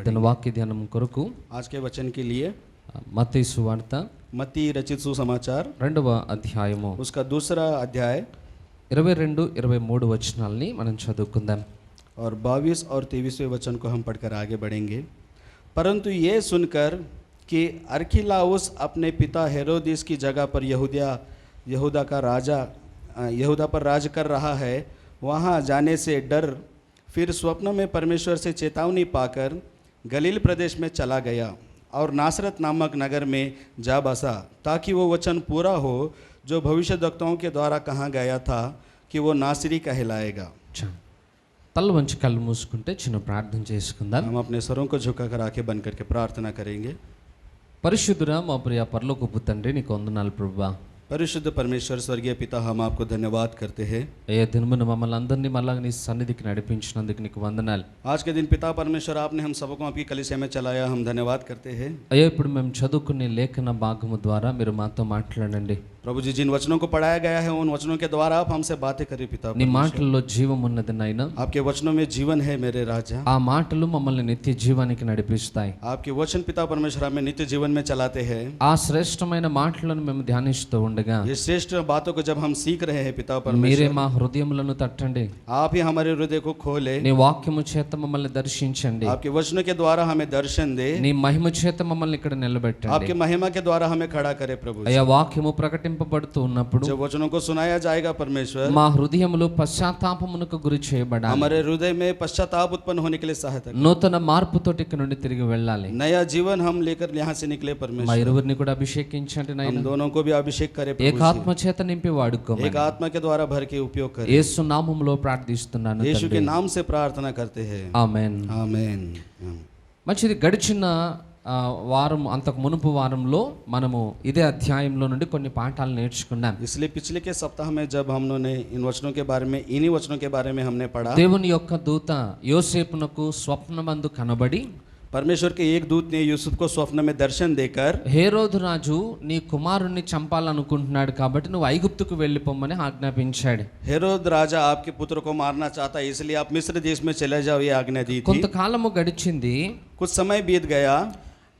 दिन वाक्य ध्याనం కొరకు आज के वचन के लिए మత్తయి సువార్త मत्ती रचित सुसमाचार 2వ అధ్యాయము उसका दूसरा अध्याय 22-23 వచనాల్ని మనం చదువుకుందాం. और 22 और 23वें वचन को हम पढ़कर आगे बढ़ेंगे. परंतु ये सुनकर कि अरखिलाउस अपने पिता हेरोदिस की जगह पर यहूदा पर राज कर रहा है, वहाँ जाने से डर फिर स्वप्न में परमेश्वर से चेतावनी पाकर गलील प्रदेश में चला गया और नासरत नामक नगर में जा बसा, ताकि वो वचन पूरा हो जो भविष्यद्वक्ताओं के द्वारा कहा गया था कि वो नासरी कहलाएगा. తల వంచి కళ్ళు మూసుకుంటే చిన్న ప్రార్థన చేసుకుందాం. हम अपने सरों को झुकाकर आंखें बंद करके प्रार्थना करेंगे. పరిశుద్ధుడా మా ప్రియ పరలోకపు తండ్రి నీకు వందనాలు ప్రభువా. परिशुद्ध परमेश्वर स्वर्गीय पिता, हम आपको धन्यवाद करते हैं. ఏ దినమున మమ్మల్ని అందరినీ మళ్ళా నీ సన్నిధికి నడిపించినందుకు నీకు వందనాలు. आज के दिन पिता परमेश्वर आपने हम सबको आपकी कलीसिया में चलाया, हम धन्यवाद करते हैं. అయ్యా ఇప్పుడు మేము చదువుకునే లేఖన భాగము ద్వారా మీరు మాతో మాట్లాడండి. प्रभु जी, जिन वचनों को पढ़ाया गया है उन वचनों के द्वारा आप हमसे बातें करें पिता. నీ మాటల్లో జీవం ఉన్నది నాయనా. आपके वचनों में जीवन है मेरे राजा. ఆ మాటలు మమ్మల్ని నిత్య జీవానికి నడిపిస్తాయి. आपके वचन पिता परमेश्वर हमें नित्य जीवन में चलाते हैं. ఆ శ్రేష్టమైన మాటలను మేము ధ్యానిస్తూ ఉండగా ये श्रेष्ठ बातों को जब हम सीख रहे हैं पिता మీరే परमेश्वर, మా హృదయములను తట్టండి. आप ही हमारे हृदय को खोले. నీ వాక్యము చేత మమ్మల్ని దర్శించండి. आपके वचनों के द्वारा हमें दर्शन दे. నీ మహిమ చేత మమ్మల్ని ఇక్కడ నిలబెట్టండి. आपके महिमा के द्वारा हमें खड़ा करे प्रभु. అయ్యా వాక్యము ప్రకటింపబడుతూ ఉన్నప్పుడు जब वचनों को सुनाया जाएगा परमेश्वर, మా హృదయములు పశ్చాత్తాపమునకు గురి చేయబడాలి. हमारे हृदय में पश्चाताप उत्पन्न होने के लिए सहायता करें. నూతన మార్పుతోటి ఇక్కడ నుండి తిరిగి వెళ్ళాలి. नया जीवन हम लेकर यहाँ से निकले మా परमेश्वर. ఇరువురిని కూడా అభిషేకించండి हम నాయనా. दोनों को भी अभिषेक करे प्रभु ఏకాత్మ जी. చేత నింపి వాడుకోమని एक आत्मा के द्वारा भर के उपयोग करें. యేసు నామములో ప్రార్థిస్తున్నాను यीशु తండ్రి. के नाम से प्रार्थना करते हैं. ఆమేన్. आमेन. మంచిది. గడిచిన వారం అంతకు మునుపు వారంలో మనము ఇదే అధ్యాయంలో నుండి కొన్ని పాఠాలు నేర్చుకున్నాం. इसलिए पिछले के सप्ताह में जब हम लोगों ने इन वचनों के बारे में, इन्हीं वचनों के बारे में हमने पढ़ा. దేవుని యొక్క దూత యోసేపునకు స్వప్నమందు కనబడి परमेश्वर के एक दूत ने यूसुफ को स्वप्न में दर्शन देकर, హేరోదు రాజు నీ కుమారుణ్ణి చంపాలనుకుంటున్నాడు కాబట్టి నువ్వు ఐగుప్తుకు వెళ్ళిపోమని ఆజ్ఞాపించాడు. हेरोद राजा आपके पुत्र को मारना चाहता है, इसलिए आप मिस्र देश में चले जाओ, ये आज्ञा दी थी. కొంతకాలము గడిచింది. कुछ समय बीत गया.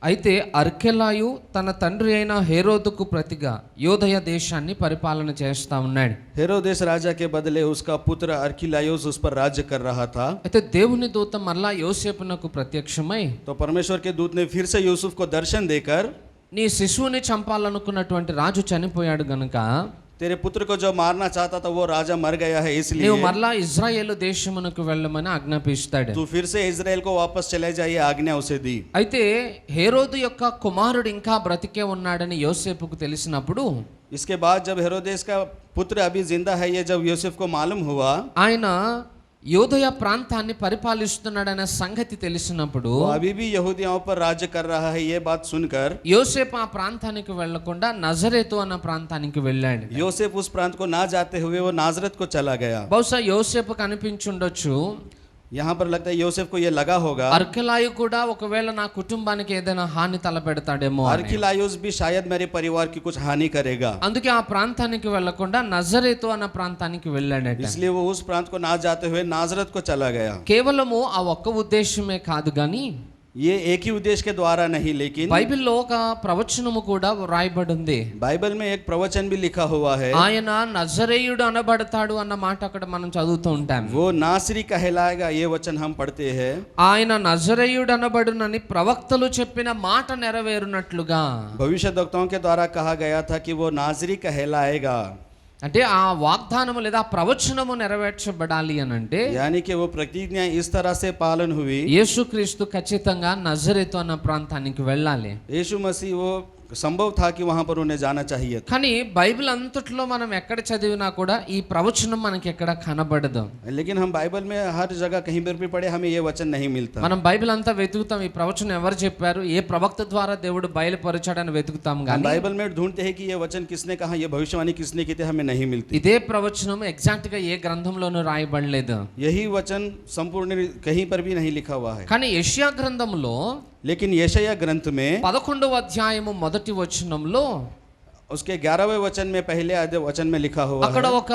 అయితే అర్కెలాయు తన తండ్రి అయిన హేరోదుకు ప్రతిగా యోదయ దేశాన్ని పరిపాలన చేస్తా ఉన్నాడు. हेरोदेस राजा के बदले उसका पुत्र अर्किलायुस उस पर राज्य कर रहा था. అయితే దేవుని దూత మరలా యోసేపునకు ప్రత్యక్షమై तो परमेश्वर के दूत ने फिर से यूसुफ को दर्शन देकर, నీ శిశువుని చంపాలనుకున్నటువంటి రాజు చనిపోయాడు గనుక तेरे पुत्र को जो मारना चाहता था वो राजा मर गया है, इसलिए నీవు మరలా ఇజ్రాయేలు దేశమునకు వెళ్ళమని ఆజ్ఞాపిస్తాడు. तू फिर से इजराइल को वापस चले जाइए, आज्ञा उसे दी. అయితే హేరోదు యొక్క కుమారుడు ఇంకా బ్రతికే ఉన్నాడని యోసేపుకు తెలిసినప్పుడు इसके बाद जब हेरोदेस का पुत्र अभी जिंदा है, ये जब यूसुफ को मालूम हुआ, ఆయన యోదయ ప్రాంతాన్ని పరిపాలిస్తున్నాడనే సంగతి తెలిసినప్పుడు वो अभी भी यहूदियों पर राज्य कर रहा है, ये बात सुनकर యోసేపు ఆ ప్రాంతానికి వెళ్లకుండా నజరేతు అన్న ప్రాంతానికి వెళ్ళాడు. యోసేపు उस प्रांत को ना जाते हुए वो नाजरत को चला गया. బహుశా యోసేపు కనిపించుండొచ్చు. यहाँ पर लगता है యోసేపు को ये लगा होगा, అర్కెలాయు కూడా ఒకవేళ నా కుటుంబానికి ఏదైనా హాని తలపెడతాడేమో అని. अर्किलायुस भी शायद मेरे परिवार की कुछ हानि करेगा. అందుకే ఆ ప్రాంతానికి వెళ్లకుండా నజరేతు అన్న ప్రాంతానికి వెళ్ళాడట. इसलिए वो उस प्रांत को ना जाते हुए नाजरत को चला गया. కేవలము ఆ ఒక్క ఉద్దేశమే కాదు గాని ये एक ही उद्देश्य के द्वारा नहीं, लेकिन బైబిల్లో ఒక ప్రవచనము కూడా రాయబడి ఉంది. बाइबल में एक प्रवचन भी लिखा हुआ है. ఆయన నజరేయుడు అనబడతాడు అన్న మాట అక్కడ మనం చదువుతూ ఉంటాం. वो नासरी कहलाएगा, ये वचन हम पढ़ते हैं. ఆయన నజరేయుడు అనబడునని ప్రవక్తలు చెప్పిన మాట నెరవేరునట్లుగా, भविष्यद्वक्ताओं के द्वारा कहा गया था कि वो नासरी कहलाएगा. అంటే ఆ వాగ్దానము లేదా ప్రవచనము నెరవేర్చబడాలి అని అంటే यानी कि वो प्रतिज्ञा इस तरह से पालन हुई. యేసుక్రీస్తు ఖచ్చితంగా నజరేతు అన్న ప్రాంతానికి వెళ్ళాలి. यीशु मसीह वो संभव था कि वहां पर उन्हें जाना चाहिए. కానీ బైబిల్ అంతట్లో మనం ఎక్కడ చదివినా కూడా ఈ ప్రవచనం మనకి ఎక్కడ కనబడదు. लेकिन हम बाइबल में हर जगह कहीं पर भी पढ़े, हमें ये वचन नहीं मिलता. మనం బైబిల్ అంతా వెతుకుతాం, ఈ ప్రవచనం ఎవరు చెప్పారు, ఏ ప్రవక్త ద్వారా దేవుడు బయలుపరిచాడని వెతుకుతాం हम కానీ बाइबल में ढूंढते हैं कि ये वचन किसने कहा, ये भविष्यवाणी किसने की थी, हमें नहीं मिलती. ఇదే ప్రవచనం ఎగ్జాక్ట్ గా ఏ గ్రంథంలోనూ రాయబడలేదు. यही वचन संपूर्ण कहीं पर भी नहीं लिखा हुआ है. కానీ యెషయా గ్రంథంలో लेकिन यशायाह ग्रंथ में 11వ అధ్యాయము మొదటి వచనంలో उसके 11वें वचन में पहले आधे वचन में लिखा हुआ అక్కడ है, ఒక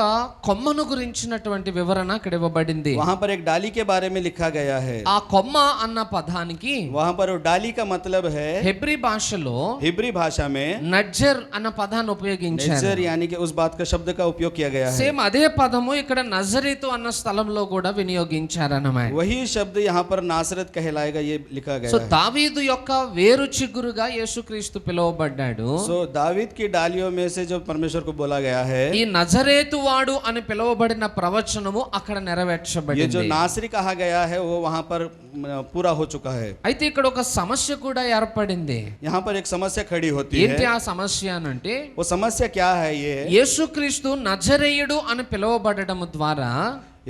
కొమ్మను గురించినటువంటి వివరణ అక్కడ ఇవ్వబడింది. वहां पर एक डाली के बारे में लिखा गया है। ఆ కొమ్మ అన్న పదానికి वहां पर वो डाली का मतलब है హెబ్రీ భాషలో हिब्री भाषा में నజ్జర్ అన్న పదాన్ని ఉపయోగించారు. नेजर, यानी कि उस बात का शब्द का उपयोग किया गया है। సేమ్ అదే పదము ఇక్కడ నజరేతు అన్న స్థలంలో కూడా వినియోగించారన్నమాట. वही शब्द यहाँ पर नासरत कहलाएगा, ये लिखा సో गया है। దావీదు యొక్క వేరు చిగురుగా యేసుక్రీస్తు పిలువబడ్డాడు. सो दावीद की डालियों में से जो परमेश्वर को बोला गया है, ఈ నజరేతు వాడు అని పిలువబడిన ప్రవచనము అక్కడ ये जो నెరవేర్చబడింది. नासरी कहा गया है वो वहां पर पूरा हो चुका है। అయితే ఇక్కడ ఒక సమస్య కూడా ఏర్పడింది. यहाँ पर एक समस्या खड़ी होती ఏంటి है। ఆ సమస్య అనంటే वो समस्या क्या है? ये యేసుక్రీస్తు నజరేయుడు అని పిలువబడడం ద్వారా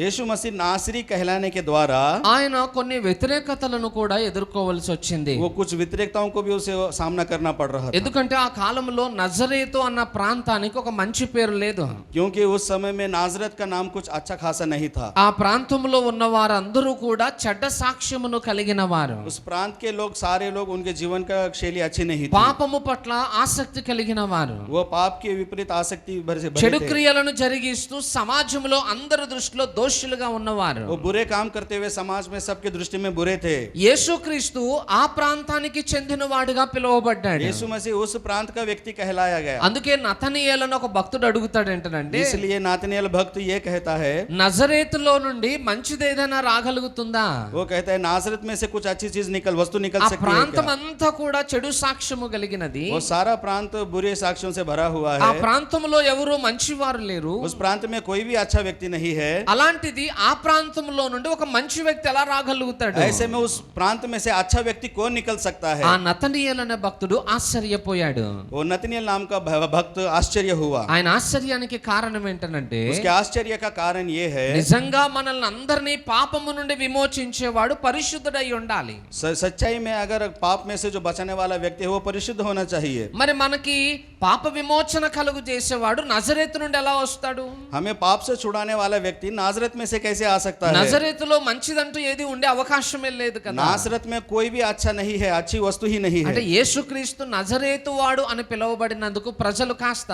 यीशु मसीह नासरी कहलाने के द्वारा ఆయన కొన్ని వ్యతిరేకతలను కూడా ఎదుర్కోవాల్సి వచ్చింది. वो कुछ व्यतिरेकताओं को भी उसे सामना करना पड़ रहा था, ఎందుకంటే ఆ కాలంలో నజరేతు అన్న ప్రాంతానికి ఒక మంచి పేరు లేదు. क्योंकि उस समय में नाजरत का नाम कुछ अच्छा खासा नहीं था। ఆ ప్రాంతంలో ఉన్న వారందరూ కూడా చెడ్డ సాక్ష్యమును కలిగిన వారు, उस प्रांत के लोग, सारे लोग, उनके जीवन का शैली अच्छी नहीं थी। పాపము పట్ల ఆసక్తి కలిగిన వారు, वो पाप के विपरीत आसक्ति भरे से చెడు भरे थे। క్రియలను జరిగిస్తూ సమాజంలో అందరి దృష్టిలో దోషులుగా ఉన్నవారు. वो बुरे काम करते हुए समाज में सबके दृष्टि में बुरे थे। యేసుక్రీస్తు ఆ ప్రాంతానికి చెందిన వాడుగా పిలువబడ్డాడు. यीशु मसीह उस प्रांत का व्यक्ति कहलाया गया। అందుకే నతనీయేలను ఒక భక్తుడు అడుగుతాడు ఏంటంటే, इसलिए नातनिएल भक्त ये कहता है, నజరేతులో నుండి మంచిది ఏదైనా రాగలుగుతుందా? वो कहता है नासरत में से कुछ अच्छी चीज वस्तु निकल ఆ सकती है ప్రాంతం क्या? అంతా కూడా చెడు సాక్ష్యము కలిగినది. वो सारा प्रांत बुरे साक्ष्यों से भरा हुआ ఆ है। ప్రాంతంలో ఎవరు మంచివారు లేరు. उस प्रांत में कोई भी अच्छा व्यक्ति नहीं है। అలాంటిది ఆ ప్రాంతంలో నుండి ఒక మంచి వ్యక్తి ఎలా రాగలుగుతాడు? ऐसे में उस प्रांत में से अच्छा व्यक्ति कौन निकल सकता है? ఆ నతనీయేలు అనే భక్తుడు ఆశ్చర్యపోయాడు. वो नतनिएल नाम का भक्त आश्चर्य हुआ। ఆయన ఆశ్చర్యానికి కారణం ఏంటంటే, उसके आश्चर्य का कारण ये है, నిజంగా మనల్ని అందరినీ పాపము నుండి విమోచించేవాడు పరిశుద్ధుడై ఉండాలి. सच्चाई में अगर पाप में से जो बचाने वाला व्यक्ति है वो परिशुद्ध होना चाहिए। మరి మనకి పాప విమోచన కలుగు చేసేవాడు నజరేతు నుండి ఎలా వస్తాడు? हमें पाप से छुड़ाने वाला व्यक्ति नासरत में से कैसे आ सकता है? నజరేతులో మంచిదంటూ ఏది ఉండే అవకాశమే లేదు కదా. नासरत में कोई भी अच्छा नहीं है, अच्छी वस्तु ही नहीं అంటే है। యేసుక్రీస్తు నజరేతు వాడు అని పిలువబడినందుకు ప్రజలు కాస్త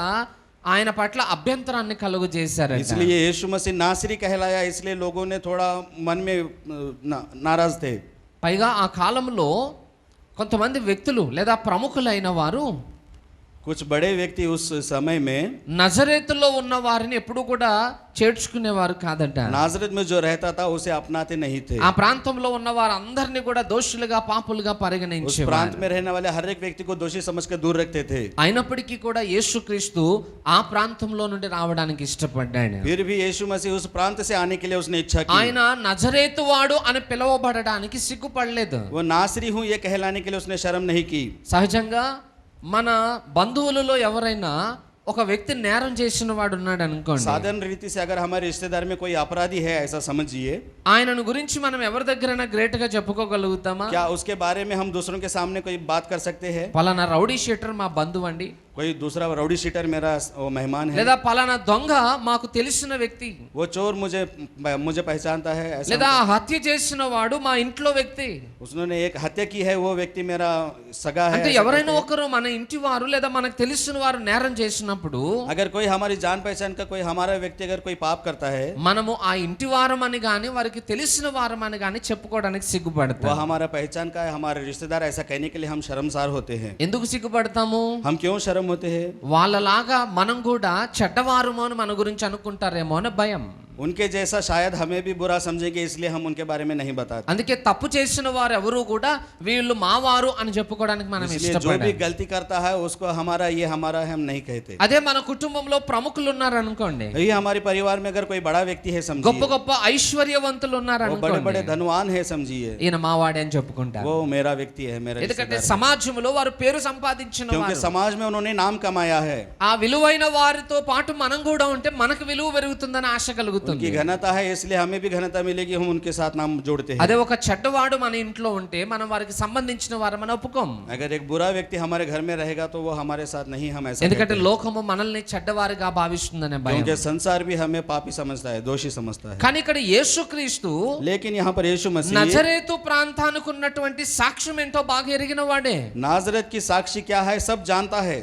ఆయన పట్ల అభ్యంతరాన్ని కలుగు చేశారు. इसलिए यीशु मसीह नासरी कहलाया, इसलिए लोगों ने थोड़ा मन में नाराज थे। పైగా ఆ కాలంలో కొంతమంది వ్యక్తులు లేదా ప్రముఖులైన వారు कुछ बड़े व्यक्ति उस समय में నజరేతులో ఉన్న వారిని ఎప్పుడు కూడా చేర్చుకునేవారు కాదంట. नासरत में जो रहता था उसे अपनाते नहीं थे। ఆ ప్రాంతంలో ఉన్న వారందరినీ కూడా దోషులుగా పాపులుగా उस పరిగణించేవారు. प्रांत में रहने वाले हर एक व्यक्ति को दोषी समझकर दूर रखते थे। అయినప్పటికీ కూడా యేసుక్రీస్తు ఆ ప్రాంతంలో నుండి రావడానికి ఇష్టపడ్డాడు. फिर भी यीशु मसीह उस प्रांत से आने के लिए उसने इच्छा की। ఆయన నజరేతు వాడు అని పిలువబడడానికి సిగ్గుపడలేదు. वो नासरी हूँ ये कहलाने के लिए उसने शर्म नहीं की। సహజంగా మన బంధువులలో ఎవరైనా ఒక వ్యక్తి నేరం చేసిన వాడు ఉన్నాడు అనుకోండి, साधारण रीति से अगर हमारे रिश्तेदार में कोई अपराधी है ऐसा समझिए, ఆయనను గురించి మనం ఎవరి దగ్గరైనా గ్రేట్ గా చెప్పుకోగలుగుతామా? क्या उसके बारे में हम दूसरों के सामने कोई बात कर सकते हैं? పలానా రౌడీ షీటర్ మా బంధువు అండి, कोई दूसरा राउडी शीटर मेरा वो मेहमान है, లేదా పలానా దొంగ మాకు తెలిసిన వ్యక్తి, वो चोर मुझे पहचानता है, ऐसा లేదా హత్య చేసిన వాడు మా ఇంట్లో వ్యక్తి. उसने एक हत्या की है, वो व्यक्ति मेरा सगा है। అంటే ऐसा ఎవరైనా कहते ఒకరు మన ఇంటి వారు లేదా మనకు తెలిసిన వారు నేరం చేసినప్పుడు हैं। अगर कोई हमारी जान पहचान का कोई हमारा व्यक्ति अगर कोई पाप करता है, మనము ఆ ఇంటి వారమని గాని వారికి తెలిసిన వారమని గాని చెప్పుకోవడానికి वो సిగ్గుపడతాం. हमारा पहचान का है, हमारे रिश्तेदार, ऐसा कहने के लिए हम शर्मसार होते हैं। ఎందుకు సిగ్గుపడతాము? हम क्यों शर्म होते हैं? వాళ్ళలాగా మనం కూడా చెడ్డవారము అని మన గురించి అనుకుంటారేమో అని భయం. उनके जैसा शायद हमें भी बुरा समझेंगे, इसलिए हम उनके बारे में नहीं बताते। అందుకే తప్పు చేసిన వారు ఎవరు కూడా వీళ్ళు మావారు అని చెప్పుకోవడానికి మనం इसलिए जो भी ఇష్టపడాలి. गलती करता है उसको हमारा ये हमारा है हम नहीं कहते। అదే మన కుటుంబంలో ప్రముఖులు ఉన్నారు అనుకోండి, यही हमारे परिवार में अगर कोई बड़ा व्यक्ति है గొప్ప समझिए, గొప్ప ఐశ్వర్యవంతులు ఉన్నారు वो बड़े बड़े అనుకోండి, धनवान है समझिए, ఈయన మావాడే అని చెప్పుకుంటారు. वो मेरा व्यक्ति है, मेरा ఎందుకంటే रिश्तेदार है। సమాజంలో వారు పేరు సంపాదించిన क्योंकि వారు. समाज में उन्होंने नाम कमाया है, ఆ విలువైన వారితో పాటు మనం కూడా ఉంటే మనకు విలువ పెరుగుతుందని ఆశ కలుగుతుంది. उनकी घनता है, इसलिए हमें भी घनता मिलेगी, हम उनके साथ नाम जोड़ते हैं। అదే ఒక చెడ్డవాడు మన ఇంట్లో ఉంటే మనం వారికి సంబంధించిన వారు మనం ఒప్పుకోం. अगर एक बुरा व्यक्ति हमारे घर में रहेगा तो वो हमारे साथ नहीं, हम ऐसा ఎందుకంటే कहते हैं। లోకము మనల్ని చెడ్డవారిగా భావిస్తుందనే భయం. क्योंकि संसार भी हमें पापी समझता है, दोषी समझता है। కానీ ఇక్కడ యేసుక్రీస్తు लेकिन यहाँ पर यीशु मसीह నజరేతు ప్రాంతానికి ఉన్నటువంటి సాక్ష్యం ఏంటో బాగా ఎరిగిన వాడే. नाजरत की साक्षी क्या है सब जानता है।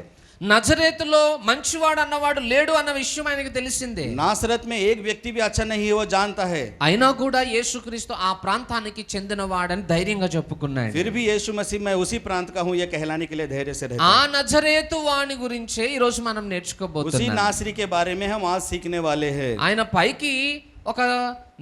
నజరేతులో మంచివాడు అన్నవాడు లేడు అన్న విషయం ఆయనకి తెలిసిందే. नासरत में एक व्यक्ति भी अच्छा नहीं है, वो जानता है. అయినా కూడా యేసుక్రీస్తు ఆ ప్రాంతానికి చెందినవాడని ధైర్యంగా చెప్పుకున్నాడు. फिर भी यीशु मसीह मैं उसी प्रांत का हूँ ये कहलाने के लिए धैर्य से रहता ఆ हूँ. నజరేతు వాని గురించే ఈ రోజు మనం उसी నేర్చుకోబోతున్నాం. नासरी के बारे में हम आज सीखने वाले हैं. ఆయన పైకి ఒక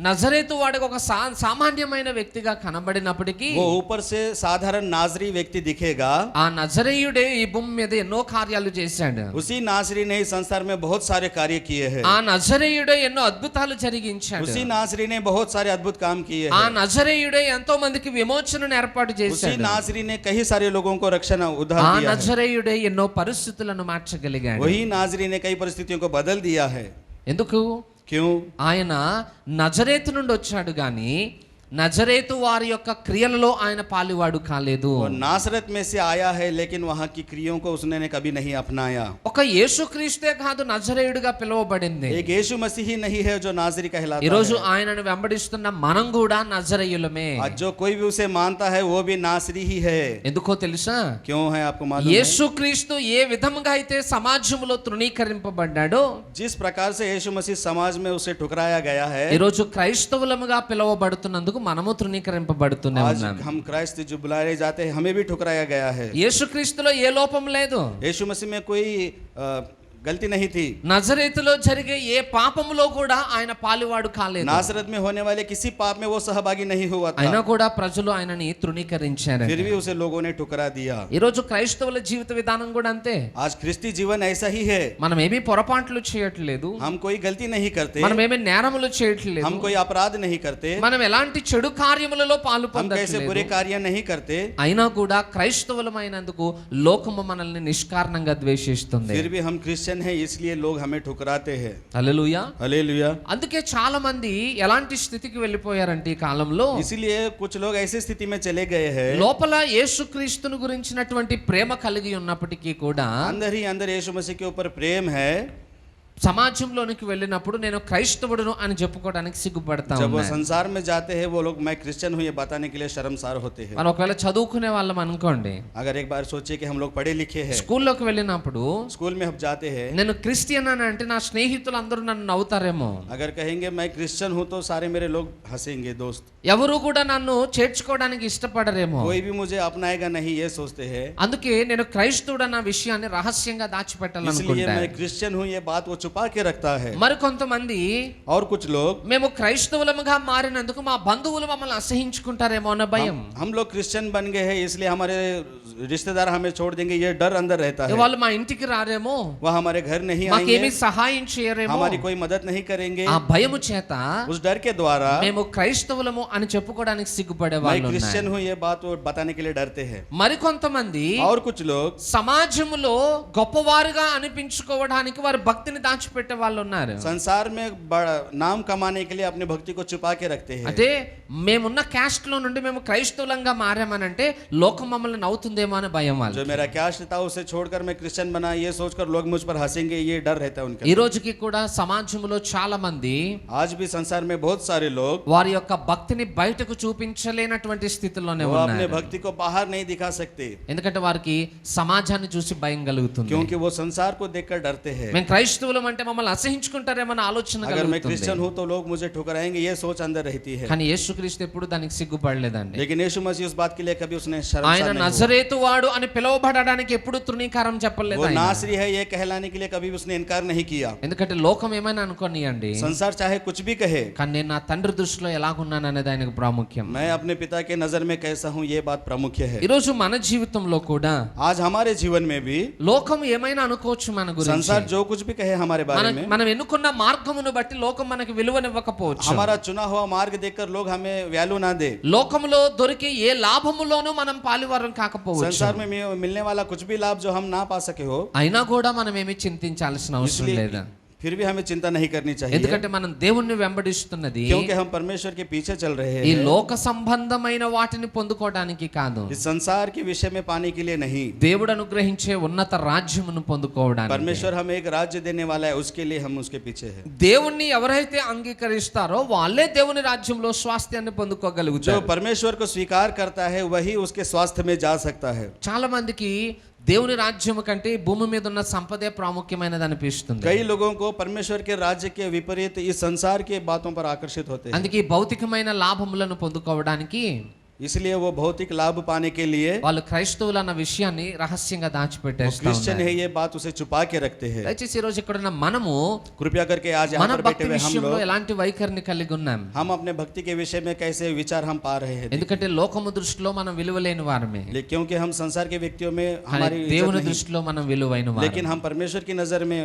నజరేతు వాడికి ఒక సామాన్యమైన వ్యక్తిగా కనబడినప్పటికీ वो ऊपर से साधारण नाजरी व्यक्ति दिखेगा. ఆ నజరేయుడే ఈ భూమి మీద ఎన్నో కార్యాలు చేశాడు. उसी नासरी ने इस संसार में बहुत सारे कार्य किए हैं. ఆ నజరేయుడే ఎన్నో అద్భుతాలు జరిగించాడు. उसी नासरी ने बहुत सारे अद्भुत काम किए ఆ हैं. నజరేయుడే ఎంతో మందికి విమోచనను ఏర్పాటు उसी చేశాడు. नासरी ने कई सारे लोगों को रक्षण उद्धार ఆ दिया है. నజరేయుడే ఎన్నో పరిస్థితులను మార్చగలిగాడు. वही नाजरी ने कई परिस्थितियों को बदल दिया है. ఎందుకు? क्यों? ఆయన నజరేతు నుండి వచ్చాడు గాని నజరేతు వారి యొక్క క్రియలలో ఆయన పాలువాడు కాలేదు. वो नासरत में से आया है, लेकिन वहाँ की क्रियों को उसने कभी नहीं अपनाया. ఒక యేసుక్రీస్తే కాదు నజరేయుడిగా పిలువబడింది. एक यीशु मसीह ही नहीं है जो नाजरी कहलाता ఈ రోజు है. ఆయనను వెంబడిస్తున్న మనం కూడా నజరేయులమే. आज जो कोई भी उसे मानता है वो भी नासरी ही है. ఎందుకో తెలుసా? क्यों है आपको मालूम है? యేసుక్రీస్తు ఏ విధంగా అయితే సమాజంలో తృణీకరింపబడ్డాడో जिस प्रकार से यीशु मसीह समाज में उसे ठुकराया गया है, ఈ రోజు క్రైస్తవులముగా పిలువబడుతున్నందుకు మనము తృణీకరింపబడుతూనే आज ఉన్నాం. हम क्राइस्ट जो बुलाए जाते हैं हमें भी ठुकराया गया है. యేసుక్రీస్తులో ఏ లోపం లేదు. यीशु मसीह में कोई गलती नहीं थी. నజరేతులో జరిగే ఏ పాపములో కూడా ఆయన పాలువాడు కాలేదు. नासरत में होने वाले किसी पाप में वो सहभागी नहीं हुआ అయినా था. కూడా ప్రజలు ఆయనని తృణీకరించారు. फिर भी उसे लोगों ने ठुकरा दिया. ఈ రోజు క్రైస్తవుల జీవిత విధానం కూడా అంతే. आज ख्रिस्ती जीवन ऐसा ही है. మనం ఏమీ పొరపాట్లు చేయట్లేదు. हम कोई गलती नहीं करते, మనం ఏమీ నేరములు చేయట్లేదు. हम कोई अपराध नहीं करते, మనం ఎలాంటి చెడు కార్యములలో పాలు हम कैसे बुरे పొందట్లేదు. कार्य नहीं करते. అయినా కూడా క్రైస్తవులమైనందుకు లోకము మనల్ని నిష్కారణంగా ద్వేషిస్తుంది. फिर भी हम क्रिश्चियन हैं, इसलिए लोग हमें ठुकराते हैं. హల్లెలూయా. हालेलुया. అందుకే చాలా మంది ఎలాంటి స్థితికి వెళ్ళిపోయారంటే ఈ కాలంలో इसीलिए कुछ लोग ऐसी स्थिति में चले गए हैं, లోపల యేసుక్రీస్తును గురించినటువంటి ప్రేమ కలిగి ఉన్నప్పటికీ కూడా अंदर ही अंदर यीशु मसीह के ऊपर प्रेम है. సమాజంలోనికి వెళ్ళినప్పుడు నేను క్రైస్తవుడును అని చెప్పుకోవడానికి సిగ్గుపడతా जब वो ఉన్నాను. संसार में जाते हैं वो लोग मैं क्रिश्चियन हूँ ये बताने के लिए शर्मसार होते हैं. మనం ఒకవేళ చదువుకునే వాళ్ళం అనుకోండి, अगर एक बार सोचिए कि हम लोग पढ़े लिखे हैं, స్కూల్లోకి వెళ్ళినప్పుడు स्कूल में हम जाते हैं, నేను క్రిస్టియన్ అని అంటే నా స్నేహితులు అందరూ నన్ను నవ్వుతారేమో. अगर कहेंगे मैं क्रिश्चियन हूँ तो सारे मेरे लोग हंसेंगे, दोस्त. ఎవరు కూడా నన్ను చేర్చుకోవడానికి ఇష్టపడరేమో. कोई भी मुझे अपनाएगा नहीं ये सोचते हैं. అందుకే నేను క్రైస్తవుడు అన్న విషయాన్ని రహస్యంగా इसलिए దాచిపెట్టాలనుకుంటా. मैं क्रिश्चियन हूँ ये बात वो छुपा के रखता है. మరి కొంతమంది और कुछ लोग మేము క్రైస్తవులముగా మారినందుకు మా బంధువులు మమ్మల్ని అసహించుకుంటారేమో అన్న భయం. हम लोग क्रिश्चियन बन गए हैं इसलिए हमारे रिश्तेदार हमें छोड़ देंगे, ये डर अंदर रहता है. వాళ్ళు మా ఇంటికి రారేమో, वह हमारे घर नहीं మాకేమీ आएंगे, సహాయం చేయరేమో. हमारी कोई मदद नहीं करेंगे. ఆ భయము చేత उस डर के द्वारा మేము క్రైస్తవులము అని చెప్పుకోవడానికి సిగ్గుపడే मैं వాళ్ళు क्रिश्चियन ఉన్నారు. हूँ ये बात वो बताने के लिए डरते हैं. మరికొంతమంది और कुछ लोग సమాజంలో గొప్పవారుగా అనిపించుకోవడానికి వారి భక్తిని దాచిపెట్టే వాళ్ళు ఉన్నారు. संसार में बड़ा नाम कमाने के लिए अपनी भक्ति को छुपा के रखते हैं. అంటే మేమున్న క్యాస్ట్ లో నుండి మేము క్రైస్తవులంగా మారామనంటే లోకం మమ్మల్ని నవ్వుతుందేమో అని భయం जो వాళ్ళు. मेरा कैस्ट था उसे छोड़कर मैं क्रिश्चियन बना ये सोचकर लोग मुझ पर हंसेंगे, ये डर रहता है उनका. ఈ రోజుకి కూడా సమాజంలో చాలా మంది आज भी संसार में बहुत सारे लोग వారి యొక్క భక్తిని బయటకు చూపించలేనటువంటి స్థితిలోనే वो अपने ఉన్నారు. भक्ति को बाहर नहीं दिखा सकते ఎందుకంటే వారికి సమాజాన్ని చూసి భయం కలుగుతుంది. क्योंकि वो संसार को देखकर डरते हैं. మేము క్రైస్తవులం అంటే మమ్మల్ని అసహించుకుంటారేమో అన్న ఆలోచన अगर मैं కలుగుతుంది. क्रिश्चियन हूँ तो लोग मुझे ठुकराएंगे ये सोच अंदर रहती है. కానీ యేసుక్రీస్తు ఎప్పుడు దానికి సిగ్గుపడలేదండి. लेकिन यीशु मसीह उस बात के लिए कभी उसने ఆయన शर्मसार नहीं हुआ. నజరేతు వాడు అని పిలువబడడానికి ఎప్పుడు తృణీకారం చెప్పలేదు वो ఆయన. नासरी है ये कहलाने के लिए कभी उसने इनकार नहीं किया. ఎందుకంటే లోకం ఏమైనా అనుకోనియండి, संसार चाहे कुछ भी कहे, కానీ నేను నా తండ్రి దృష్టిలో ఎలాగున్నాను అనేది ఆయనకు ప్రాముఖ్యం. मैं अपने पिता के नजर में कैसा हूँ ये बात प्रमुख है. ఈరోజు మన జీవితంలో కూడా आज हमारे जीवन में भी లోకం ఏమైనా అనుకోవచ్చు మన గురించి. संसार जो कुछ भी कहे हमारे बारे में, మనం ఎన్నుకున్న మార్గమును బట్టి లోకం మనకి విలువనివ్వకపోవచ్చు. हमारा चुना हुआ मार्ग देखकर लोग हमें वैल्यू ना दे, లోకములో దొరికే ఏ లాభములోనూ మనం పాలువారం కాకపోవచ్చు. संसार में मिलने वाला कुछ भी लाभ जो हम ना पा सके हो, అయినా కూడా మనం ఏమీ చింతించాల్సిన అవసరం इसलिए లేదా. फिर भी हमें चिंता नहीं करनी चाहिए. ఎందుకంటే మనం దేవుణ్ణి వెంబడిస్తున్నది क्योंकि हम परमेश्वर के पीछे चल रहे ఈ हैं, లోక సంబంధమైన వాటిని పొందుకోవడానికి కాదు, इस संसार के विषय में पाने के लिए नहीं. దేవుడు అనుగ్రహించే ఉన్నత రాజ్యమును పొందుకోవడానికి. परमेश्वर हमें एक राज्य देने वाला है, उसके लिए हम उसके पीछे हैं. దేవుణ్ణి ఎవరైతే అంగీకరిస్తారో వాళ్ళే దేవుని రాజ్యంలో స్వాస్థ్యాన్ని जो పొందుకోగలుగుతారు. परमेश्वर को स्वीकार करता है वही उसके स्वास्थ्य में जा सकता है. చాలా మందికి దేవుని రాజ్యము కంటే ఈ భూమి మీద ఉన్న సంపదే ప్రాముఖ్యమైనది అనిపిస్తుంది. कई लोगों को परमेश्वर के राज्य के विपरीत इस संसार के बातों पर आकर्षित होते हैं, అందుకే ఈ భౌతికమైన లాభములను పొందుకోవడానికి इसलिए वो भौतिक लाभ पाने के लिए వాళ్ళు క్రైస్తవులు అన్న విషయాన్ని రహస్యంగా దాచిపెట్టేస్తా क्रिश्चियन ఉన్నారు. है ये बात उसे छुपा के रखते हैं. దయచేసి ఈ రోజు ఇక్కడ ఉన్న మనము कृपया करके आज మన यहाँ पर భక్తి बैठे हुए हम విషయంలో लोग ఎలాంటి వైఖరిని కలిగి ఉన్నాం? हम अपने भक्ति के विषय में कैसे विचार हम पा रहे हैं, ఎందుకంటే లోకము దృష్టిలో మనం విలువలేని వారమే, क्योंकि हम संसार के व्यक्तियों में కానీ हमारी इज्जत దేవుని नहीं, దృష్టిలో మనం విలువైన వారం. लेकिन हम परमेश्वर की नजर में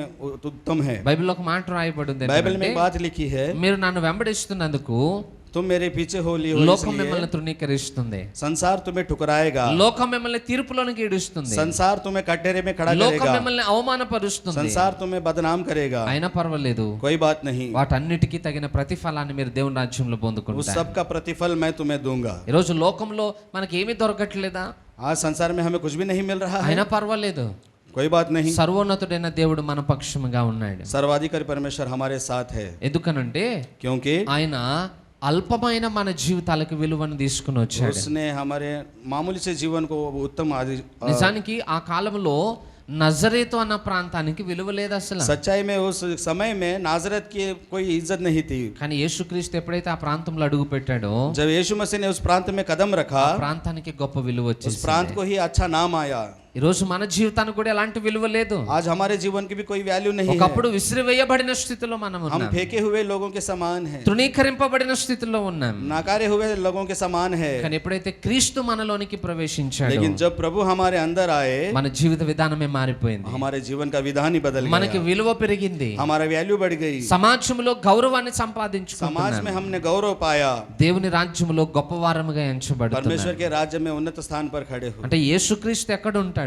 उत्तम है. బైబిల్లో ఒక మాట రాయబడి ఉంది, बाइबल में ఏంటంటే, बात लिखी है, మీరు నన్ను వెంబడిస్తున్నందుకు तुम मेरे पीछे हो లోకం इसलिए మిమ్మల్ని తృణీకరిస్తుంది, संसार तुम्हें ठुकराएगा, లోకం మిమ్మల్ని తీర్పులోనికి ఈడుస్తుంది, संसार तुम्हें कटघरे में खड़ा లోకం करेगा, మిమ్మల్ని అవమానపరుస్తుంది. संसार तुम्हें बदनाम करेगा, అయినా పర్వాలేదు, कोई बात नहीं, వాటన్నిటికీ తగిన ప్రతిఫలాన్ని మీరు దేవుని రాజ్యంలో उस పొందుకుంటారు. सब का प्रतिफल मैं तुम्हें दूंगा. ఈ రోజు లోకంలో మనకి ఏమీ దొరకట్లేదా? आज संसार में हमें कुछ भी नहीं मिल रहा है, అయినా పర్వాలేదు, कोई बात नहीं, సర్వోన్నతుడైన దేవుడు మన పక్షముగా ఉన్నాడు. सर्वाधिकारी परमेश्वर हमारे साथ है, ఎందుకనంటే क्योंकि ఆయన అల్పమైన మన జీవితాలకు విలువను తీసుకుని వచ్చాడు. उसने हमारे मामूली से जीवन को उत्तम నిజానికి ఆ కాలంలో నజరేతు అన్న ప్రాంతానికి విలువ లేదు అసలు. सच्चाई में उस समय में नाजरत की कोई इज्जत नहीं थी. కానీ యేసుక్రీస్తు ఎప్పుడైతే ఆ ప్రాంతంలో అడుగు పెట్టాడో, जब यीशु मसीह ने उस प्रांत में कदम रखा, ఆ ప్రాంతానికి గొప్ప విలువ उस వచ్చేసింది. प्रांत को ही अच्छा नाम आया. ఈ రోజు మన జీవితానికి కూడా ఎలాంటి విలువ లేదు. आज हमारे जीवन की भी कोई वैल्यू नहीं है. ఒకప్పుడు విసిరివేయబడిన స్థితిలో మనం हम ఉన్నాం, फेंके हुए लोगों के समान हैं, తృణీకరింపబడిన స్థితిలో ఉన్నాం. नकारे हुए लोगों के समान है. కానీ ఎప్పుడైతే క్రీస్తు మనలోనికి ప్రవేశించాడో, लेकिन जब प्रभु हमारे अंदर आए, మన జీవిత విధానమే మారిపోయింది, हमारे जीवन का विधान ही बदल మనకి गया, విలువ పెరిగింది, हमारा वैल्यू बढ़ गई, సమాజంలో గౌరవాన్ని समाज సంపాదించుకున్నాం, में हमने गौरव पाया, దేవుని రాజ్యంలో గొప్పవారముగా ఎంచబడుతున్నాం. परमेश्वर के राज्य में उन्नत स्थान पर खड़े हो. అంటే యేసుక్రీస్తు ఎక్కడ ఉంటాడో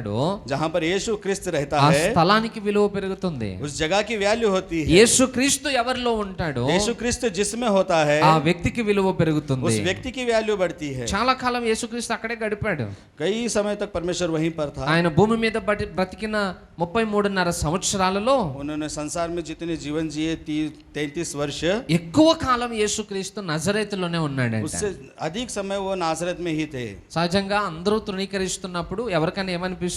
जहाँ पर यीशु क्रिस्त रहता ఆ है, స్థలానికి విలువ పెరుగుతుంది. उस जगह की वैल्यू होती है. యేసుక్రీస్తు ఎవరిలో ఉంటాడో यीशु क्रिस्त जिसमें होता है, ఆ వ్యక్తికి విలువ పెరుగుతుంది. उस व्यक्ति की वैल्यू बढ़ती है. చాలా కాలం యేసుక్రీస్తు అక్కడే గడిపాడు. कई समय तक परमेश्वर वहीं पर था. ఆయన భూమి మీద బ్రతికిన 33.5 సంవత్సరాలలో उन्होंने संसार में जितने जीवन जिए 33 वर्ष, ఎక్కువ కాలం యేసుక్రీస్తు నజరేతులోనే ఉన్నాడంట. उससे अधिक समय वो नासरत में ही थे. సహజంగా అందరూ తృణీకరిస్తున్నప్పుడు ఎవరికైనా ఏమనిపిస్తుంది?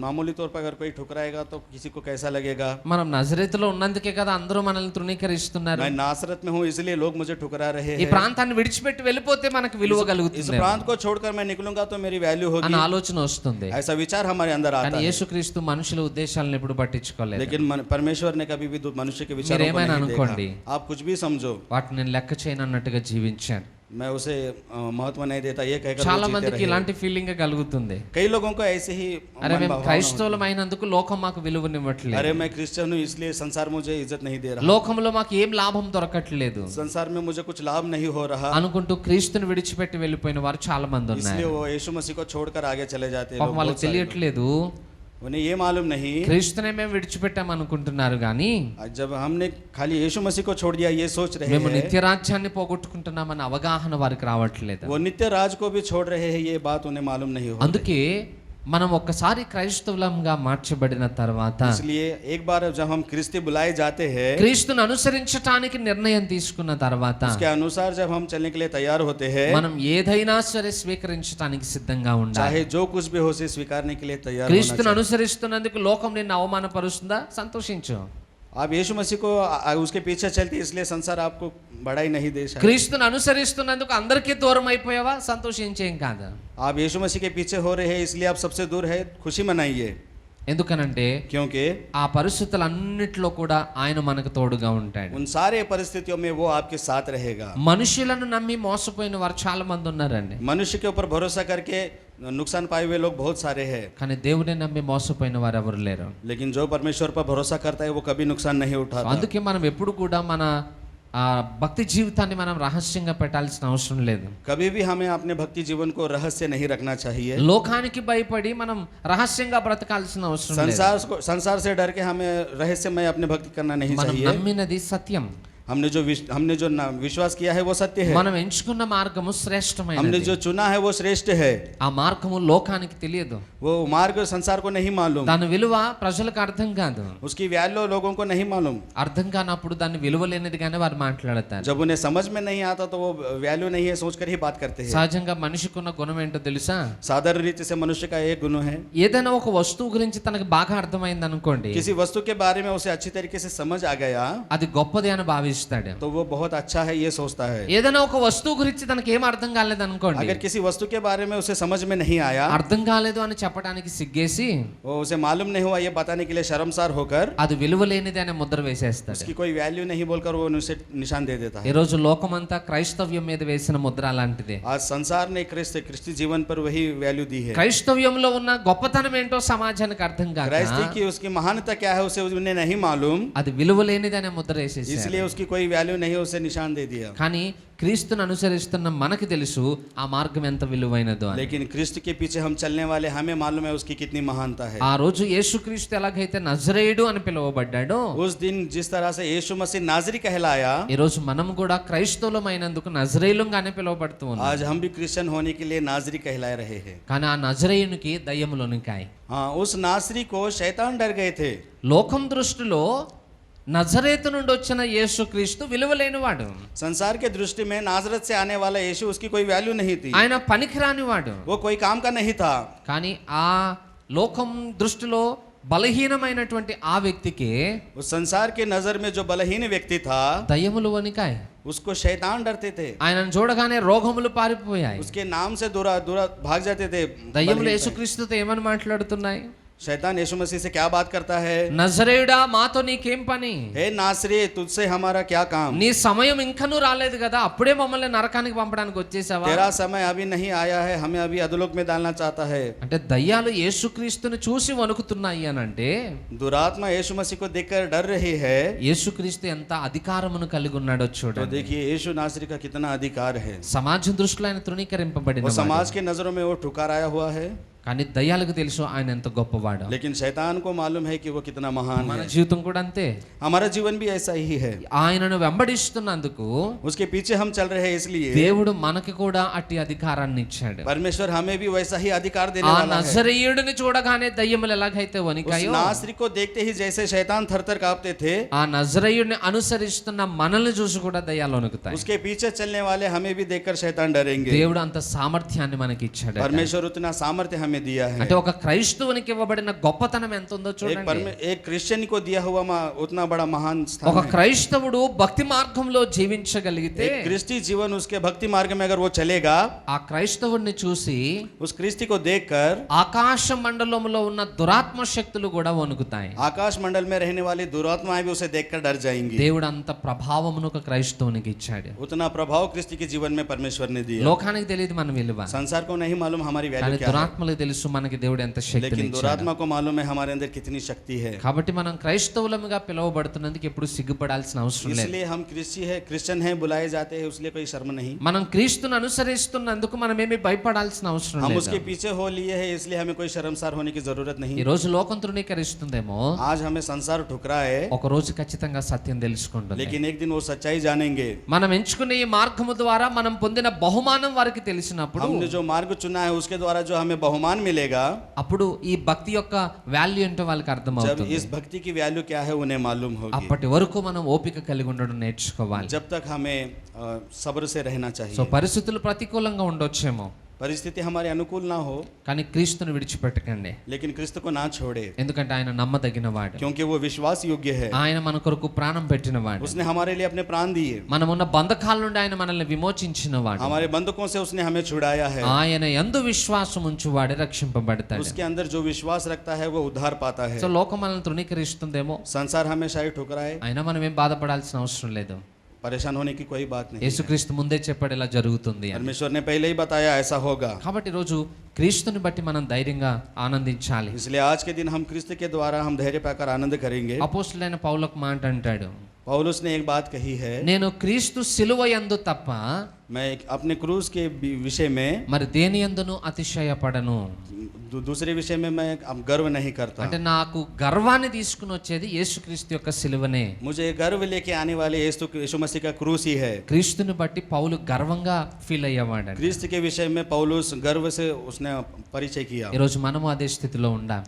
मामूली तौर पर अगर कोई ठुकराएगा तो किसी को कैसा लगेगा? మనం నజరేతులో ఉన్నందుకే కదా అందరూ మనల్ని తృణీకరిస్తున్నారు. मैं नासरत में हूँ इसलिए लोग मुझे ठुकरा रहे ఈ हैं. ప్రాంతాన్ని విడిచిపెట్టి వెళ్ళిపోతే మనకు విలువ इस కలుగుతుంది प्रांत को छोड़कर मैं निकलूंगा तो मेरी वैल्यू అన్న होगी, ఆలోచన వస్తుంది. ऐसा विचार हमारे अंदर आता కానీ है. యేసుక్రీస్తు మనుషుల ఉద్దేశాలను ఎప్పుడు పట్టించుకోలేదు. लेकिन परमेश्वर ने कभी भी मनुष्य के विचारों को మీరేమైనా नहीं అనుకోండి, देखा. आप कुछ भी समझो, వాటిని నేను లెక్క చేయనన్నట్టుగా జీవించాను. मैं उसे महत्व नहीं देता ये कहकर చాలా वो जीते మందికి रहे. ఇలాంటి ఫీలింగ్ కలుగుతుంది. कई लोगों को ऐसे ही అరే मन మేము भावना క్రైస్తవులం అయినందుకు లోకం మాకు होती है. విలువనివ్వట్లేదు, अरे मैं क्रिश्चियन हूँ इसलिए संसार मुझे इज्जत नहीं दे रहा, లోకంలో మాకు ఏం లాభం దొరకట్లేదు संसार में मुझे कुछ लाभ नहीं हो रहा, అనుకుంటూ క్రీస్తుని విడిచిపెట్టి వెళ్ళిపోయిన వారు చాలా మంది इसलिए ఉన్నారు. वो यीशु मसीह को छोड़कर आगे चले जाते हैं. పాపం लोग, వాళ్ళకి बहुत सारे लोग. తెలియట్లేదు, उन्हें ये मालूम नहीं, క్రీస్తునే మేము విడిచిపెట్టాం అనుకుంటున్నారు కానీ जब हमने खाली यीशु मसीह को छोड़ दिया ये सोच रहे మేము हैं, నిత్య రాజ్యాన్ని పోగొట్టుకుంటున్నామన్న అవగాహన వారికి రావట్లేదు. वो नित्य राज को भी छोड़ रहे हैं, ये बात उन्हें मालूम नहीं हो. అందుకే మనం ఒక్కసారి క్రైస్తవులంగా మార్చబడిన తర్వాత, इसलिए एक बार जब हम क्रिस्ती बुलाए जाते हैं, క్రీస్తును అనుసరించటానికి నిర్ణయం తీసుకున్న తర్వాత, उसके अनुसार जब हम चलने के लिए तैयार होते हैं, మనం ఏదైనా సరే స్వీకరించడానికి సిద్ధంగా ఉండాలి. चाहे जो कुछ भी हो उसे स्वीकारने के लिए तैयार होना క్రీస్తును चाहिए. అనుసరిస్తున్నందుకు లోకం నిన్ను అవమానపరుస్తుందా? సంతోషించు. आप यीशु मसीह को उसके पीछे चलते इसलिए संसार आपको बढ़ाई नहीं दे सकता. క్రీస్తును అనుసరిస్తున్నందుకు అందరికీ దూరం అయిపోయావా? సంతోషించేం కాదు. आप यीशु मसीह के पीछे हो रहे हैं इसलिए आप सबसे दूर है, खुशी मनाइए, ఎందుకనంటే क्योंकि ఆ పరిస్థితులన్నిట్లో కూడా ఆయన మనకు తోడుగా ఉంటాడు. उन सारे परिस्थितियों में वो आपके साथ रहेगा. మనుషులను నమ్మి మోసపోయిన వారు చాలా మంది ఉన్నారండి, मनुष्य के ऊपर भरोसा करके नुकसान पाए हुए लोग बहुत सारे हैं, కానీ దేవుని నమ్మి మోసపోయిన వారు ఎవరు లేరు. लेकिन जो परमेश्वर पर भरोसा करता है वो कभी नुकसान नहीं उठाता. అందుకే మనం ఎప్పుడు కూడా మన భక్తి జీవితాన్ని మనం రహస్యంగా పెట్టాల్సిన అవసరం లేదు. कभी भी हमें अपने भक्ति जीवन को रहस्य नहीं रखना चाहिए. లోకానికి భయపడి మనం రహస్యంగా బ్రతకాల్సిన అవసరం లేదు. संसार से डर के हमें रहस्यमय अपने भक्ति करना नहीं మనం चाहिए. నమ్మినది సత్యం, हमने जो विश्वास किया है वो सत्य है, మనం ఎంచుకున్న మార్గము हमने శ్రేష్టమైనది. जो चुना है वो श्रेष्ठ है, ఆ మార్గము లోకానికి తెలియదు, वो मार्ग संसार को नहीं मालूम, దాని విలువ ప్రజలకు అర్థం కాదు. उसकी वैल्यू लोगों को नहीं मालूम. అర్థం కానప్పుడు దాన్ని విలువ లేనిదిగానే వారు మాట్లాడతారు. जब उन्हें समझ में नहीं आता तो वो वैल्यू नहीं है सोचकर ही बात करते हैं. సహజంగా మనిషికున్న గుణం ఏంటో తెలుసా? साधारण रीति से मनुष्य का एक गुण है, ఏదైనా ఒక వస్తువు గురించి తనకు బాగా అర్థమైంది అనుకోండి, किसी वस्तु के बारे में उसे अच्छी तरीके से समझ आ गया అది గొప్పది అని భావిస్తాడు. तो वो बहुत अच्छा है ये सोचता है. ఏదైనా ఒక వస్తువు గురించి తనకి ఏం అర్థం కాలేదు అనుకోండి, अगर किसी वस्तु के बारे में उसे समझ में नहीं आया, అర్థం కాలేదు అని చెప్పడానికి సిగ్గేసి वो उसे मालूम नहीं हुआ ये बताने के लिए शर्मसार होकर అది విలువ లేనిది అనే ముద్ర వేసేస్తాడు. उसकी कोई वैल्यू नहीं बोलकर वो उसे निशान दे देता ఈ है. రోజు లోకమంతా క్రైస్తవ్యం మీద వేసిన ముద్ర అలాంటిదే. आज संसार ने क्रिस्ती जीवन पर वही वैल्यू दी है. క్రైస్తవ్యంలో ఉన్న గొప్పతనం ఏంటో సమాజానికి అర్థం కాక क्राइस्ती की उसकी महानता क्या है उसे उन्हें नहीं मालूम, అది విలువ లేనిది అనే ముద్ర వేసేసాడు. इसलिए उसकी कोई वैल्यू नहीं उसे निशान दे दिया. కానీ క్రీస్తును అనుసరిస్తున్న మనకి తెలుసు ఆ మార్గం ఎంత విలువైనదో అని. लेकिन क्रिस्त के पीछे हम चलने वाले हमें मालूम है उसकी कितनी महानता है. ఆ రోజు యేసుక్రీస్తు ఎలాగైతే నజరేయుడు అని పిలువబడ్డాడో, उस दिन जिस तरह से यीशु मसीह नाजरी कहलाया, ఈ రోజు మనం కూడా క్రైస్తవులమైనందుకు నజరేయులుగానే పిలువబడుతూ ఉన్నాం. आज हम भी क्रिश्चियन होने के लिए नाजरी कहला रहे हैं. కానీ ఆ నజరేయునికి దయ్యములోనికాయి. हाँ, उस नासरी को शैतान डर गए थे. లోకం దృష్టిలో నజరేతు నుండి వచ్చిన యేసుక్రీస్తు విలువలేనివాడు, संसार के दृष्टि में नाजरत से आने वाला यीशु उसकी कोई वैल्यू नहीं थी, ఆయన పనికిరానివాడు. वो कोई काम का नहीं था. కానీ ఆ లోకం దృష్టిలో బలహీనమైనటువంటి ఆ వ్యక్తికి उस संसार के नजर में जो बलहीन व्यक्ति था దయ్యములు వణికాయి. उसको शैतान डरते थे. ఆయనను చూడగానే రోగములు పారిపోయాయి. उसके नाम से दूरा दूरा भाग जाते थे. దయ్యములు యేసుక్రీస్తుతో ఏమని మాట్లాడుతున్నాయి? शैतान यीशु मसीह से क्या बात करता है? నజరేయుడా మాతో నీకేం పని? हे नासरी तुझसे हमारा क्या काम? నీ సమయం ఇంకనూ రాలేదు కదా, అప్పుడే మమ్మల్ని నరకానికి పంపడానికి వచ్చేసావా? तेरा समय अभी नहीं आया है, हमें अभी अधोलोक में डालना चाहता है. అంటే దయ్యాలు యేసుక్రీస్తుని చూసి వణుకుతున్నాయి అని అంటే दुरात्मा यीशु मसीह को देखकर डर रही है. యేసుక్రీస్తు ఎంత అధికారమును కలిగి ఉన్నాడో तो చూడండి. देखिए यीशु नासरी का कितना अधिकार है. సమాజం దృష్టిలో ఆయన తృణీకరింపబడిన वो समाज के नजरों में वो ठुकराया हुआ है, కానీ దయ్యాలకు తెలుసు ఆయన ఎంత గొప్పవాడు. लेकिन शैतान को मालूम है कि वो कितना महान మన है. జీవితం కూడా అంతే. हमारा जीवन भी ऐसा ही है. ఆయనను వెంబడిస్తున్నందుకు उसके पीछे हम चल रहे हैं, इसलिए దేవుడు మనకి కూడా అట్టి అధికారాన్ని ఇచ్చాడు. परमेश्वर हमें भी वैसा ही अधिकार देने ఆ वाला है. నజరేయుడిని చూడగానే దయ్యములు ఎలాగైతే उस వణికాయో, नासरी को देखते ही जैसे शैतान थर-थर कांपते थे, ఆ నజరేయుడిని అనుసరిస్తున్న మనల్ని చూసి కూడా దయ్యాలు వణుకుతాయి. उसके पीछे चलने वाले हमें भी देखकर शैतान डरेंगे. దేవుడు అంత సామర్థ్యాన్ని మనకి ఇచ్చాడు. परमेश्वर उतना सामर्थ्य हमें दिया है. అంటే ఒక క్రైస్తవునికి ఇవ్వబడిన గొప్పతనం ఎంత ఉందో చూడండి. एक क्रिश्चियन को दिया हुआ उतना बड़ा महान स्थान ఒక है. క్రైస్తవుడు భక్తి మార్గంలో జీవించగలిగితే, एक क्रिस्टी जीवन उसके भक्ति मार्ग में अगर वो चलेगा, ఆ క్రైస్తవుడిని చూసి उस क्रिस्टी को देखकर ఆకాశ మండలంలో ఉన్న దురాత్మ శక్తులు కూడా వణుకుతాయి. आकाश मंडल में रहने वाली दुरात्माएं भी उसे देखकर डर जाएंगी. దేవుడు అంత ప్రభావమును ఒక క్రైస్తవునికి ఇచ్చాడు. उतना प्रभाव क्रिस्टी के जीवन में परमेश्वर ने दिया. లోకానికి తెలియదు మన విలువ, संसार को नहीं मालूम हमारी కానీ वैल्यू क्या है, దురాత్మలకు తెలుసు మనకి దేవుడు ఎంత శక్తిని लेकिन ఇచ్చాడు. दुरात्मा को मालूम है हमारे अंदर कितनी शक्ति है. కాబట్టి మనం క్రైస్తవులముగా పిలువబడుతున్నందుకు ఎప్పుడు సిగ్గుపడాల్సిన అవసరం లేదు. इसलिए हम क्रिश्चियन हैं, बुलाए जाते हैं, उसलिए कोई शर्म नहीं. మనం క్రీస్తును అనుసరిస్తున్నందుకు మనమేమి భయపడాల్సిన అవసరం हम లేదు. उसके पीछे हो लिए हैं, इसलिए हमें कोई शर्मसार होने की जरूरत ఈ नहीं. రోజు లోకం తృణీకరిస్తుందేమో, आज हमें संसार ठुकराए, ఒక రోజు ఖచ్చితంగా సత్యం తెలుసుకుంటుంది. लेकिन एक दिन वो सच्चाई जानेंगे. మనం ఎంచుకునే ఈ మార్గము ద్వారా మనం పొందిన బహుమానం వారికి తెలిసినప్పుడు, हमने जो मार्ग चुना है उसके द्वारा जो हमें बहुमान मिलेगा, అప్పుడు ఈ భక్తి యొక్క వాల్యూ ఏంటో వాళ్ళకి जब అర్థమవుతుంది. इस भक्ति की वैल्यू क्या है उन्हें मालूम होगी. అప్పటి వరకు మనం ఓపిక కలిగి ఉండడం నేర్చుకోవాలి. जब तक हमें सब्र से रहना సో चाहिए. పరిస్థితులు ప్రతికూలంగా ఉండొచ్చేమో, परिस्थिति हमारे अनुकूल ना हो, కానీ క్రీస్తుని విడిచిపెట్టకండి. लेकिन क्रिस्त को ना छोड़े, ఎందుకంటే ఆయన నమ్మదగిన వాడు. क्योंकि वो विश्वास योग्य है. ఆయన మన కొరకు ప్రాణం పెట్టిన వాడు. उसने हमारे लिए अपने प्राण दिए. మనమున్న బంధకాల నుండి ఆయన మనల్ని విమోచించిన వాడు. हमारे बंधकों से उसने हमें छुड़ाया है. ఆయన యందు విశ్వాసం ఉంచువాడే రక్షింపబడతాడు. उसके अंदर जो विश्वास रखता है वो उद्धार पाता है. సో లోకం మనల్ని తృణీకరిస్తుందేమో, संसार हमें शायद ठुकराए, అయినా మనం ఏం బాధపడాల్సిన అవసరం లేదు. परेशान होने की कोई बात नहीं है. యేసుక్రీస్తు ముందే చెప్పాడు ఇలా జరుగుతుంది అని. परमेश्वर ने पहले ही बताया ऐसा होगा. కాబట్టి రోజు క్రీస్తుని బట్టి మనం ధైర్యంగా ఆనందించాలి. इसलिए आज के दिन हम क्रिस्त के द्वारा हम धैर्य पाकर आनंद करेंगे. అపోస్తలుడైన పౌలు ఒక మాట అంటాడు, पौलुस ने एक बात कही है, నేను క్రీస్తు సిలువ యందు తప్ప मैं अपने क्रूस के विषय में మరి దేని యందును అతిశయపడను. दूसरे विषय में मैं अब गर्व नहीं करता। అంటే నాకు గర్వాన్ని తీసుకుని వచ్చేది యేసుక్రీస్తు యొక్క సిలువనే. मुझे गर्व लेके आने वाले यीशु मसीह का क्रूस ही है। క్రీస్తుని బట్టి పౌలు గర్వంగా ఫీల్ అయ్యేవాడు. क्रिस्त के विषय में पौलुस गर्व से उसने परिचय किया। ఈరోజు మనము అదే స్థితిలో ఉండాం.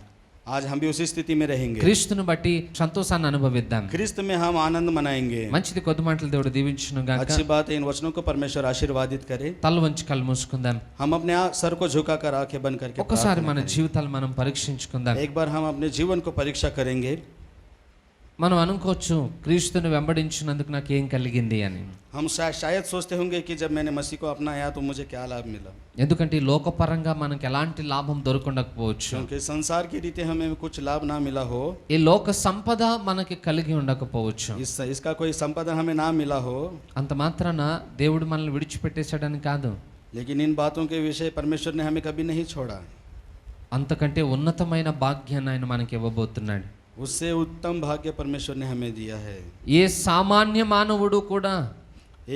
आज हम भी उसी स्थिति में रहेंगे। క్రీస్తుని బట్టి సంతోషాన్ని అనుభవిద్దాం. क्रिस्त में हम आनंद मनाएंगे। మంచిది, కొద్ది మాటలు దేవుడు దీవించును గాక. अच्छी बात है, इन वचनों को परमेश्वर आशीर्वादित करे। తల వంచి కళ్ళు మూసుకుందాం. हम अपने सर को झुकाकर आंखें बंद करके ఒక్కసారి మన జీవితాలు మనం పరీక్షించుకుందాం. एक बार हम अपने जीवन को परीक्षा करेंगे। మనం అనుకోవచ్చు క్రీస్తుని వెంబడించినందుకు నాకు ఏం కలిగింది అని. हम शायद सोचते होंगे कि जब मैंने मसीह को अपनाया तो मुझे क्या लाभ मिला। ఎందుకంటే ఈ లోకపరంగా మనకి ఎలాంటి లాభం దొరకకపోవచ్చు. क्योंकि संसार की रीति हमें कुछ लाभ ना मिला हो, ఈ లోక సంపద మనకి కలిగి ఉండకపోవచ్చు. इसका कोई संपदा हमें ना मिला हो, అంత మాత్రాన దేవుడు మనల్ని విడిచిపెట్టేశాడని కాదు. लेकिन इन बातों के विषय परमेश्वर ने हमें कभी नहीं छोड़ा। అంతకంటే ఉన్నతమైన భాగ్యాన్ని ఆయన మనకి ఇవ్వబోతున్నాడు. उससे उत्तम भाग्य परमेश्वर ने हमें दिया है। ఏ సామాన్య మానవుడు కూడా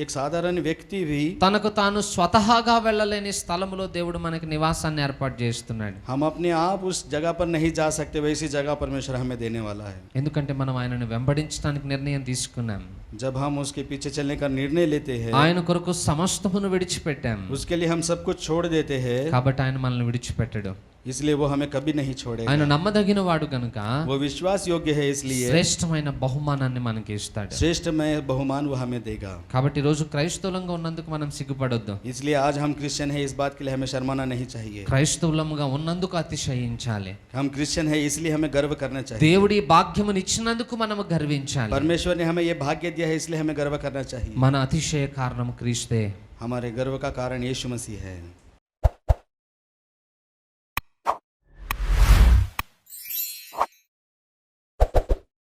एक साधारण व्यक्ति भी తనకు తాను స్వతహాగా వెళ్ళలేని స్థలములో దేవుడు మనకి నివాసాన్ని ఏర్పాటు చేస్తున్నాడు. हम अपने आप उस जगह पर नहीं जा सकते, वैसी जगह परमेश्वर हमें देने वाला है। ఎందుకంటే మనం ఆయనను వెంబడించడానికి నిర్ణయం తీసుకున్నాం. जब हम उसके पीछे चलने का निर्णय लेते हैं, ఆయన కొరకు సమస్తమును విడిచిపెట్టాం. उसके लिए हम सब कुछ छोड़ देते हैं, కాబట్టి ఆయన మనల్ని విడిచిపెట్టడు. इसलिए वो हमें कभी नहीं छोड़ेगा। ఆయన నమ్మదగిన వాడు కనుక वो विश्वास योग्य है, इसलिए శ్రేష్టమైన బహుమానాన్ని మనకి ఇస్తాడు. श्रेष्ठमय बहुमान वो हमें देगा। కాబట్టి రోజు క్రైస్తవులంగా ఉన్నందుకు మనం సిగ్గుపడొద్దు. इसलिए आज हम क्रिश्चियन है, इस बात के लिए हमें शर्माना नहीं चाहिए। క్రైస్తవులముగా ఉన్నందుకు అతిశయించాలి. हम क्रिश्चियन है इसलिए हमें गर्व करना चाहिए। దేవుడి భాగ్యమును ఇచ్చినందుకు మనము గర్వించాలి. परमेश्वर ने हमें ये भाग्य दिया है, इसलिए हमें गर्व करना चाहिए। మన అతిశయ కారణం క్రీస్తే. हमारे गर्व का कारण यीशु मसीह है।